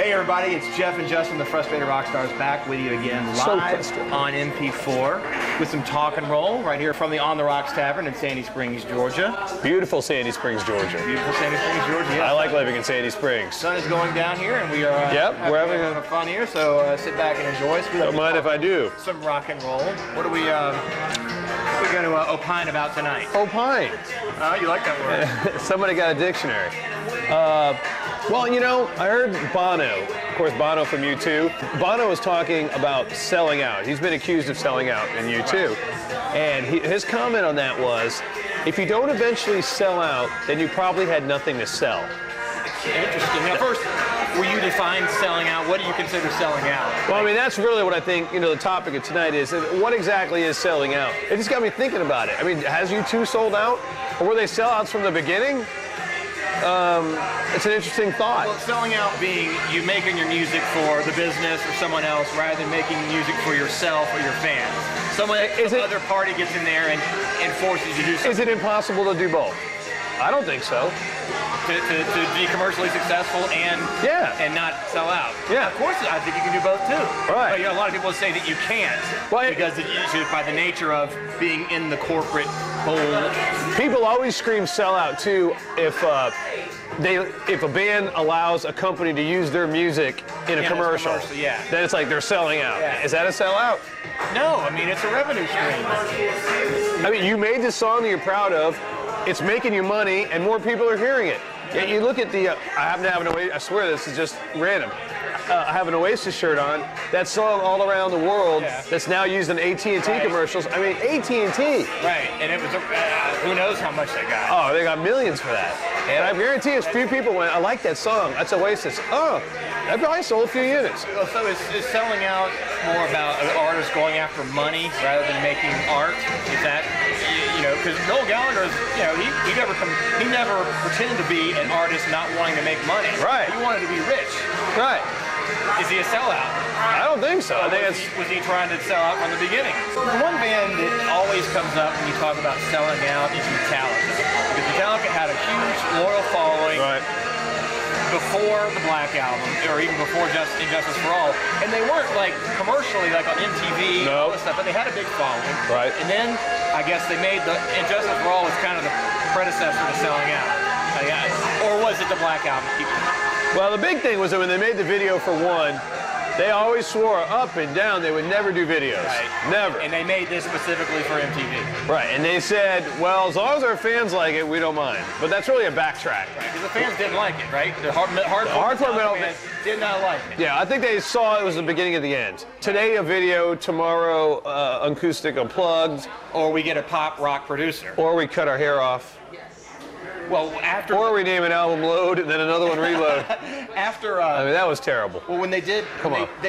Hey everybody, it's Jeff and Justin, the Frustrated Rockstars, back with you again live on MP4 with some talk and roll right here from the On the Rocks Tavern in Sandy Springs, Georgia. Beautiful Sandy Springs, Georgia. Beautiful Sandy Springs, Georgia. Yes. I like living in Sandy Springs. Sun is going down here, and we are we're having fun here. So sit back and enjoy us. Don't mind if I do. Some rock and roll. What are we going to opine about tonight? Opine. You like that word? Somebody got a dictionary. Well, you know, I heard Bono, of course, Bono from U2. Bono was talking about selling out. He's been accused of selling out in U2. And his comment on that was, if you don't eventually sell out, then you probably had nothing to sell. Interesting. Now, first, will you define selling out? What do you consider selling out? Well, I mean, that's really what I think, you know, the topic of tonight is. What exactly is selling out? It just got me thinking about it. I mean, has U2 sold out? Or were they sellouts from the beginning? It's an interesting thought. Well, selling out being you making your music for the business or someone else rather than making music for yourself or your fans. Some other party gets in there and forces you to do something. Is it impossible to do both? I don't think so. To be commercially successful and not sell out. Yeah. Of course, I think you can do both too. Right. But, you know, a lot of people say that you can't because it's by the nature of being in the corporate hole. People always scream sell out too if a band allows a company to use their music in a commercial. Then it's like they're selling out. Yeah. Is that a sellout? No, I mean it's a revenue stream. I mean, you made this song that you're proud of. It's making you money, and more people are hearing it. And you look at the, I happen to have an Oasis, I swear this is just random. I have an Oasis shirt on. That song all around the world that's now used in AT&T commercials. I mean, AT&T. Right, and it was, who knows how much they got. Oh, they got millions for that. And I guarantee a few people went, I like that song. That's Oasis. Oh, that probably sold a few units. So is selling out more about an artist going after money rather than making art? Is that, you know, because Noel Gallagher, you know, he never pretended to be an artist not wanting to make money. Right. He wanted to be rich. Right. Is he a sellout? I don't think so. I think was he trying to sell out from the beginning? One band that always comes up when you talk about selling out is Metallica. Because Metallica had a huge loyal following before the Black Album, or even before Injustice for All. And they weren't like commercially like on MTV and all this stuff, but they had a big following. Right. And then I guess they made the Injustice for All was kind of the predecessor to selling out. Or was it the Black Album? Well, the big thing was that when they made the video for one, they always swore up and down they would never do videos. Right. Never. And they made this specifically for MTV. Right. And they said, well, as long as our fans like it, we don't mind. But that's really a backtrack. Right. Because the fans didn't like it, right? The hardcore metal fans did not like it. Yeah, I think they saw it was the beginning of the end. Today a video, tomorrow acoustic unplugged. Or we get a pop rock producer. Or we cut our hair off. Well, or we name an album Load and then another one Reload. I mean, that was terrible. Well, when they did,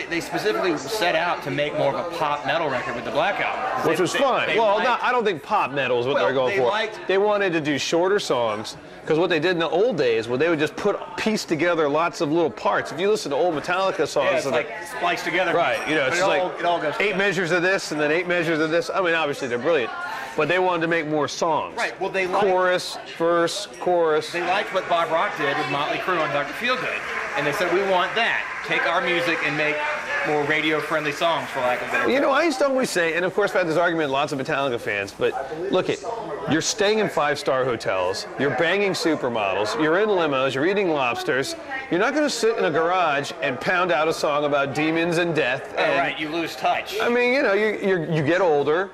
they specifically set out to make more of a pop metal record with the Black Album. Which was fun. I don't think pop metal is what they're going for. They wanted to do shorter songs, because what they did in the old days was they would just piece together lots of little parts. If you listen to old Metallica songs, it's like spliced together. Right, you know, it's it all goes 8 measures of this and then 8 measures of this. I mean, obviously they're brilliant. But they wanted to make more songs. Right. Well, chorus, verse, chorus. They liked what Bob Rock did with Motley Crue on Dr. Feelgood, and they said, "We want that. Take our music and make more radio-friendly songs, for lack of a better term." You know, I used to always say, and of course I've had this argument with lots of Metallica fans, but look you're staying in 5-star hotels, you're banging supermodels, you're in limos, you're eating lobsters. You're not going to sit in a garage and pound out a song about demons and death. Right, you lose touch. I mean, you know, you get older,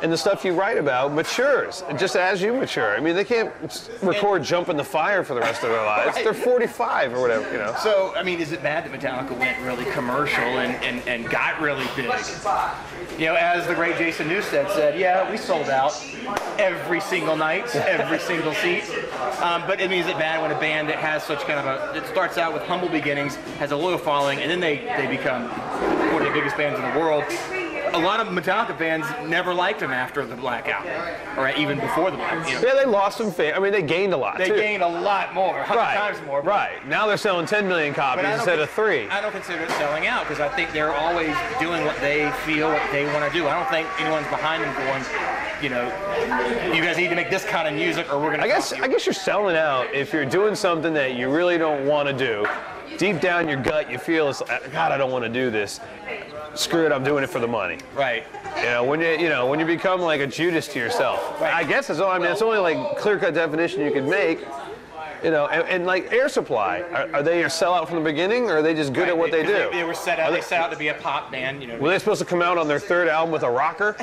and the stuff you write about matures, just as you mature. I mean, they can't record Jump in the Fire for the rest of their lives. They're 45 or whatever, you know. So, I mean, is it bad that Metallica went really commercial and got really big? You know, as the great Jason Newsted said, yeah, we sold out every single night, every single seat. But I mean, is it bad when a band that has such kind of it starts out with humble beginnings, has a loyal following, and then they become one of the biggest bands in the world? A lot of Metallica fans never liked them after the Black Album, or even before the Black Album. You know. Yeah, they lost some fans. I mean, they gained a lot, They gained a lot more, 100 times more. Right. Now they're selling 10 million copies instead of 3. I don't consider it selling out, because I think they're always doing what they feel, what they want to do. I don't think anyone's behind them going, you know, you guys need to make this kind of music or we're going to I guess you're selling out if you're doing something that you really don't want to do. deep down your gut, you feel it's God, I don't want to do this. Screw it, I'm doing it for the money. Right. When you become like a Judas to yourself. Right. I guess it's only like clear-cut definition you can make. And like Air Supply, are they a sellout from the beginning, or are they just good at what they do? They were set out. They set out to be a pop band. Were they supposed to come out on their third album with a rocker?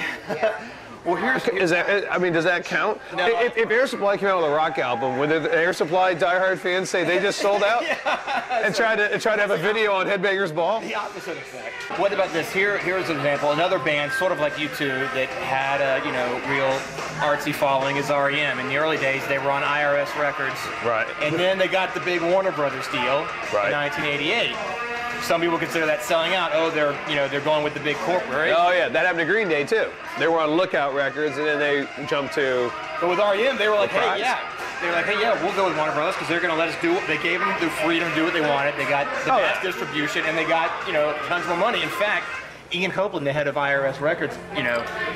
Well, does that count? No. If Air Supply came out with a rock album, would the Air Supply diehard fans say they just sold out and try to have a video on Headbangers Ball? The opposite effect. What about this? Here's an example. Another band, sort of like U2, that had a real artsy following is REM. In the early days, they were on IRS Records. Right. And then they got the big Warner Brothers deal in 1988. Some people consider that selling out. Oh, they're going with the big corporate. Oh yeah, that happened to Green Day too. They were on Lookout Records, and then they jumped to. But with REM, they were like, hey, we'll go with Warner Brothers because they're going to let us do what they gave them the freedom to do what they wanted. They got the best distribution, and they got tons more money. In fact, Ian Copeland, the head of IRS Records,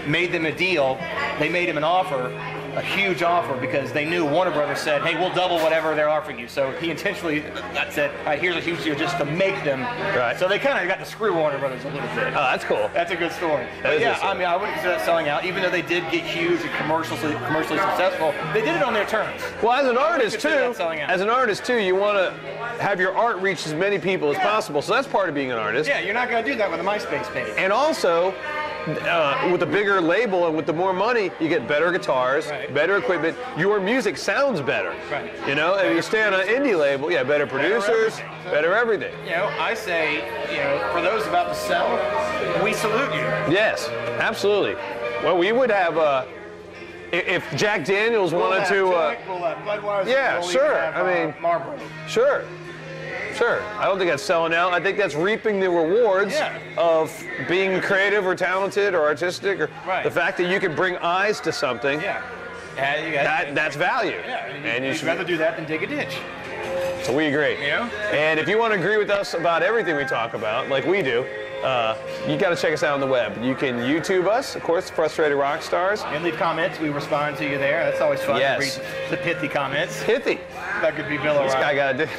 made them a deal. They made him an offer, a huge offer, because they knew Warner Brothers said, hey, we'll double whatever they're offering you. So he intentionally said, all right, here's a huge deal just to make them. Right. So they kind of got to screw Warner Brothers a little bit. Oh, that's cool. That's a good story. But yeah, I mean, I wouldn't consider that selling out, even though they did get huge and commercially successful. They did it on their terms. Well, as an artist too, you want to have your art reach as many people as possible. So that's part of being an artist. Yeah, you're not going to do that with a MySpace page. And also, with a bigger label and with the more money, you get better guitars, better equipment. Your music sounds better. Right. If you stay on an indie label, better producers, better everything. I say, for those about to sell, we salute you. Yes, absolutely. Well, we would have, if Jack Daniels wanted to. Budweiser. Sure. I mean, Marlboro. Sure. I don't think that's selling out. I think that's reaping the rewards of being creative or talented or artistic, or the fact that you can bring eyes to something. That's value. Yeah, and you should rather do that than dig a ditch. So we agree. And if you want to agree with us about everything we talk about, like we do, you got to check us out on the web. You can YouTube us, of course, Frustrated Rockstars. And leave comments. We respond to you there. That's always fun to read the pithy comments. Pithy. That could be Bill O'Reilly. This guy got to do.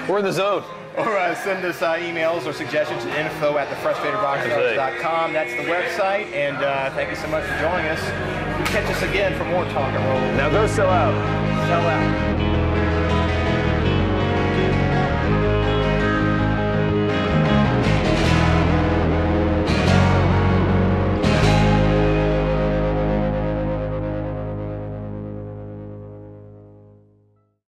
We're in the zone. Or send us emails or suggestions to info@thefrustratedrockstars.com. That's the website. And thank you so much for joining us. Catch us again for more talk and roll. Now go sell out. Sell out.